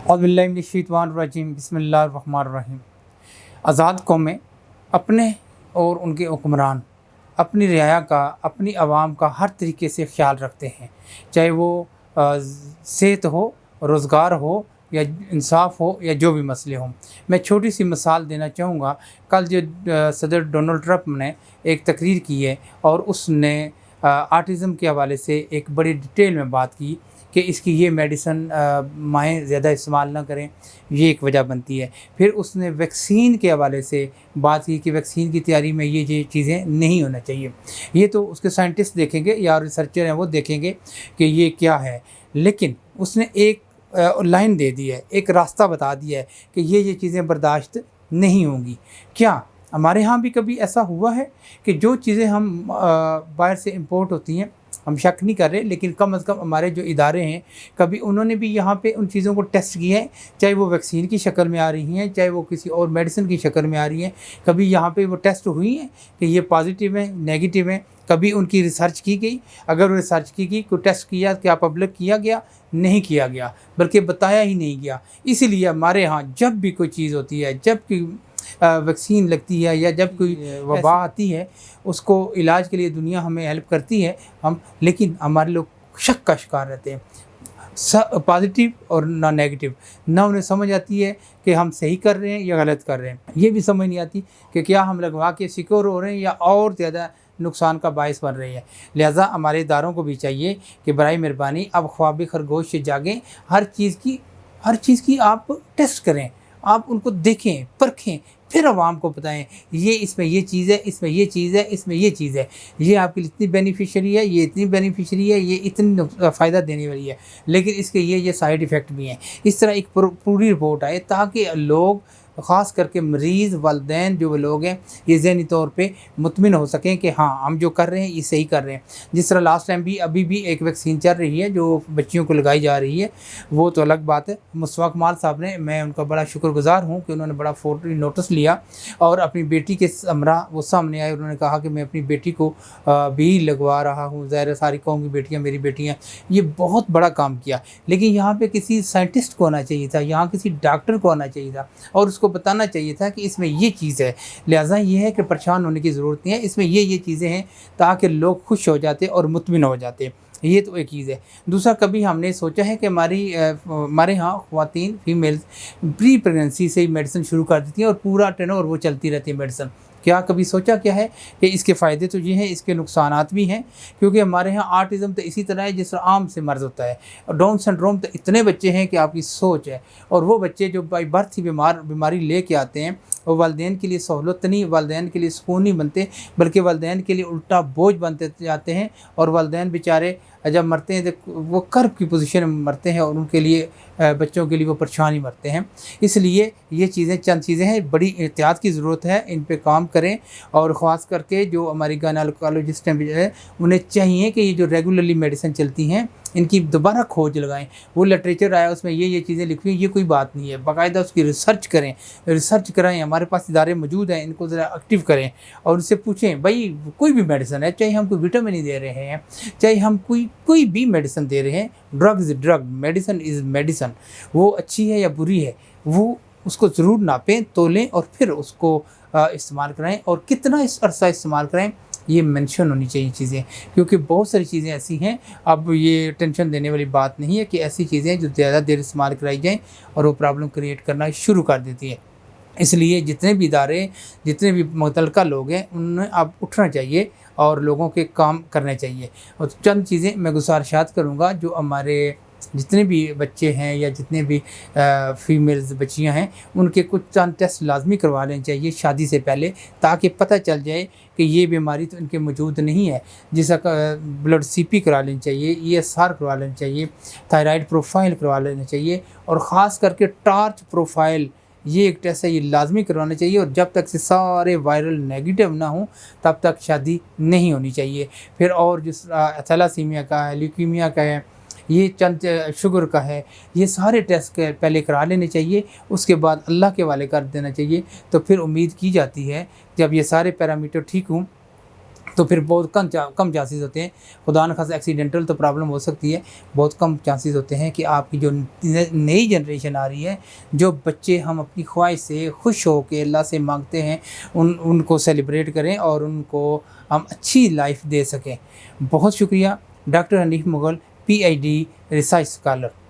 اعوذ باللہ من الشیطان الرجیم بسم اللہ الرحمن الرحیم۔ آزاد قومیں اپنے اور ان کے حکمران اپنی رعایا کا، اپنی عوام کا ہر طریقے سے خیال رکھتے ہیں، چاہے وہ صحت ہو، روزگار ہو یا انصاف ہو یا جو بھی مسئلے ہوں۔ میں چھوٹی سی مثال دینا چاہوں گا۔ کل جو صدر ڈونلڈ ٹرمپ نے ایک تقریر کی ہے اور اس نے آٹزم کے حوالے سے ایک بڑی ڈیٹیل میں بات کی کہ اس کی یہ میڈیسن مائیں زیادہ استعمال نہ کریں، یہ ایک وجہ بنتی ہے۔ پھر اس نے ویکسین کے حوالے سے بات کی کہ ویکسین کی تیاری میں یہ چیزیں نہیں ہونا چاہیے۔ یہ تو اس کے سائنٹسٹ دیکھیں گے یا ریسرچر ہیں وہ دیکھیں گے کہ یہ کیا ہے، لیکن اس نے ایک لائن دے دی ہے، ایک راستہ بتا دیا ہے کہ یہ چیزیں برداشت نہیں ہوں گی۔ کیا ہمارے ہاں بھی کبھی ایسا ہوا ہے کہ جو چیزیں ہم باہر سے امپورٹ ہوتی ہیں، ہم شک نہیں کر رہے، لیکن کم از کم ہمارے جو ادارے ہیں کبھی انہوں نے بھی یہاں پہ ان چیزوں کو ٹیسٹ کیا ہے، چاہے وہ ویکسین کی شکل میں آ رہی ہیں، چاہے وہ کسی اور میڈیسن کی شکل میں آ رہی ہیں، کبھی یہاں پہ وہ ٹیسٹ ہوئی ہیں کہ یہ پازیٹیو ہیں، نیگیٹیو ہیں؟ کبھی ان کی ریسرچ کی گئی؟ اگر ریسرچ کی گئی، کوئی ٹیسٹ کیا، کیا پبلک کیا گیا؟ نہیں کیا گیا، بلکہ بتایا ہی نہیں گیا۔ اسی لیے ہمارے ہاں جب بھی کوئی چیز ہوتی ہے، جب کوئی ویکسین لگتی ہے یا جب کوئی وبا آتی ہے، اس کو علاج کے لیے دنیا ہمیں ہیلپ کرتی ہے، لیکن ہمارے لوگ شک کا شکار رہتے ہیں، پازیٹیو اور نہ نیگیٹیو۔ نہ انہیں سمجھ آتی ہے کہ ہم صحیح کر رہے ہیں یا غلط کر رہے ہیں، یہ بھی سمجھ نہیں آتی کہ کیا ہم لگوا کے سیکور ہو رہے ہیں یا اور زیادہ نقصان کا باعث بن رہی ہے۔ لہٰذا ہمارے اداروں کو بھی چاہیے کہ برائے مہربانی اب خواب خرگوش سے جاگیں، ہر چیز کی آپ ٹیسٹ کریں، آپ ان کو دیکھیں، پرکھیں، پھر عوام کو بتائیں یہ اس میں یہ چیز ہے، اس میں یہ چیز ہے، اس میں یہ چیز ہے، یہ آپ کے لیے اتنی بینیفیشری ہے، یہ اتنی بینیفیشری ہے، یہ اتنی فائدہ دینے والی ہے، لیکن اس کے یہ سائیڈ ایفیکٹ بھی ہیں۔ اس طرح ایک پوری رپورٹ آئے تاکہ لوگ، خاص کر کے مریض، والدین جو لوگ ہیں، یہ ذہنی طور پہ مطمئن ہو سکیں کہ ہاں ہم جو کر رہے ہیں یہ صحیح کر رہے ہیں۔ جس طرح لاسٹ ٹائم بھی ابھی بھی ایک ویکسین چل رہی ہے جو بچیوں کو لگائی جا رہی ہے، وہ تو الگ بات ہے۔ مصطفیٰ کمال صاحب نے، میں ان کا بڑا شکر گزار ہوں کہ انہوں نے بڑا فوری نوٹس لیا اور اپنی بیٹی کے ہمراہ وہ سامنے آئے، انہوں نے کہا کہ میں اپنی بیٹی کو بھی لگوا رہا ہوں، ظاہر ساری قوم کی بیٹیاں میری بیٹیاں۔ یہ بہت بڑا کام کیا، لیکن یہاں پہ کسی سائنٹسٹ کو آنا چاہیے تھا، یہاں کسی ڈاکٹر کو آنا چاہیے تھا اور اس کو بتانا چاہیے تھا کہ اس میں یہ چیز ہے۔ لہٰذا یہ ہے کہ پریشان ہونے کی ضرورت نہیں ہے، اس میں یہ چیزیں ہیں تاکہ لوگ خوش ہو جاتے اور مطمئن ہو جاتے۔ یہ تو ایک چیز ہے۔ دوسرا، کبھی ہم نے سوچا ہے کہ ہمارے ہاں خواتین، فیمیلز پری پریگننسی سے ہی میڈیسن شروع کر دیتی ہیں اور پورا ٹرن اوور وہ چلتی رہتی ہے میڈیسن۔ کیا کبھی سوچا کیا ہے کہ اس کے فائدے تو یہ ہیں، اس کے نقصانات بھی ہیں؟ کیونکہ ہمارے ہاں آٹزم تو اسی طرح ہے جس طرح عام سے مرض ہوتا ہے، اور ڈاؤن سنڈروم تو اتنے بچے ہیں کہ آپ کی سوچ ہے، اور وہ بچے جو بائی برتھ ہی بیماری لے کے آتے ہیں، وہ والدین کے لیے سہولت نہیں، والدین کے لیے سکون نہیں بنتے، بلکہ والدین کے لیے الٹا بوجھ بنتے جاتے ہیں، اور والدین بیچارے جب مرتے ہیں تو وہ کرب کی پوزیشن میں مرتے ہیں، اور ان کے لیے، بچوں کے لیے وہ پریشانی مرتے ہیں۔ اس لیے یہ چند چیزیں ہیں، بڑی احتیاط کی ضرورت ہے، ان پہ کام کریں۔ اور خاص کر کے جو ہماری گائنیکولوجسٹ ہیں، انہیں چاہیے کہ یہ جو ریگولرلی میڈیسن چلتی ہیں ان کی دوبارہ کھوج لگائیں۔ وہ لٹریچر آیا اس میں یہ چیزیں لکھی ہیں، یہ کوئی بات نہیں ہے، باقاعدہ اس کی ریسرچ کریں، ریسرچ کرائیں۔ ہمارے پاس ادارے موجود ہیں، ان کو ذرا ایکٹیو کریں اور ان سے پوچھیں بھائی کوئی بھی میڈیسن ہے، چاہے ہم کوئی وٹامن ہی دے رہے ہیں، چاہے ہم کوئی بھی میڈیسن دے رہے ہیں، drug is drug, medicine is medicine, وہ اچھی ہے یا بری ہے، وہ اس کو ضرور ناپیں، تولیں اور پھر اس کو استعمال کرائیں، اور کتنا اس عرصہ استعمال کرائیں یہ مینشن ہونی چاہیے چیزیں، کیونکہ بہت ساری چیزیں ایسی ہیں، اب یہ ٹینشن دینے والی بات نہیں ہے کہ ایسی چیزیں جو زیادہ دیر استعمال کرائی جائیں اور وہ پرابلم کریٹ کرنا شروع کر دیتی ہیں۔ اس لیے جتنے بھی ادارے، جتنے بھی متعلقہ لوگ ہیں، انہیں اب اٹھنا چاہیے اور لوگوں کے کام کرنے چاہیے۔ اور چند چیزیں میں گزارشات کروں گا، جو ہمارے جتنے بھی بچے ہیں یا جتنے بھی فیمیلز بچیاں ہیں، ان کے کچھ چند ٹیسٹ لازمی کروا لینے چاہیے شادی سے پہلے، تاکہ پتہ چل جائے کہ یہ بیماری تو ان کے موجود نہیں ہے۔ جیسا بلڈ سی پی کروا لینی چاہیے، ESR کروا لینی چاہیے، تھائرائڈ پروفائل کروا لینا چاہیے، اور خاص کر کے ٹارچ پروفائل، یہ ایک ٹیسٹ ہے، یہ لازمی کروانا چاہیے، اور جب تک سے سارے وائرل نیگیٹو نہ ہوں تب تک شادی نہیں ہونی چاہیے۔ پھر اور جس تھیلاسیمیا کا ہے، لیوکیمیا کا ہے، یہ چند شوگر کا ہے، یہ سارے ٹیسٹ پہلے کرا لینے چاہیے، اس کے بعد اللہ کے حوالے کر دینا چاہیے۔ تو پھر امید کی جاتی ہے جب یہ سارے پیرامیٹر ٹھیک ہوں تو پھر بہت کم چانسز ہوتے ہیں، خدا نخواستہ ایکسیڈنٹل تو پرابلم ہو سکتی ہے، بہت کم چانسز ہوتے ہیں کہ آپ کی جو نئی جنریشن آ رہی ہے، جو بچے ہم اپنی خواہش سے خوش ہو کے اللہ سے مانگتے ہیں، ان کو سیلیبریٹ کریں اور ان کو ہم اچھی لائف دے سکیں۔ بہت شکریہ doctor Hanif Mughal, PhD research scholar.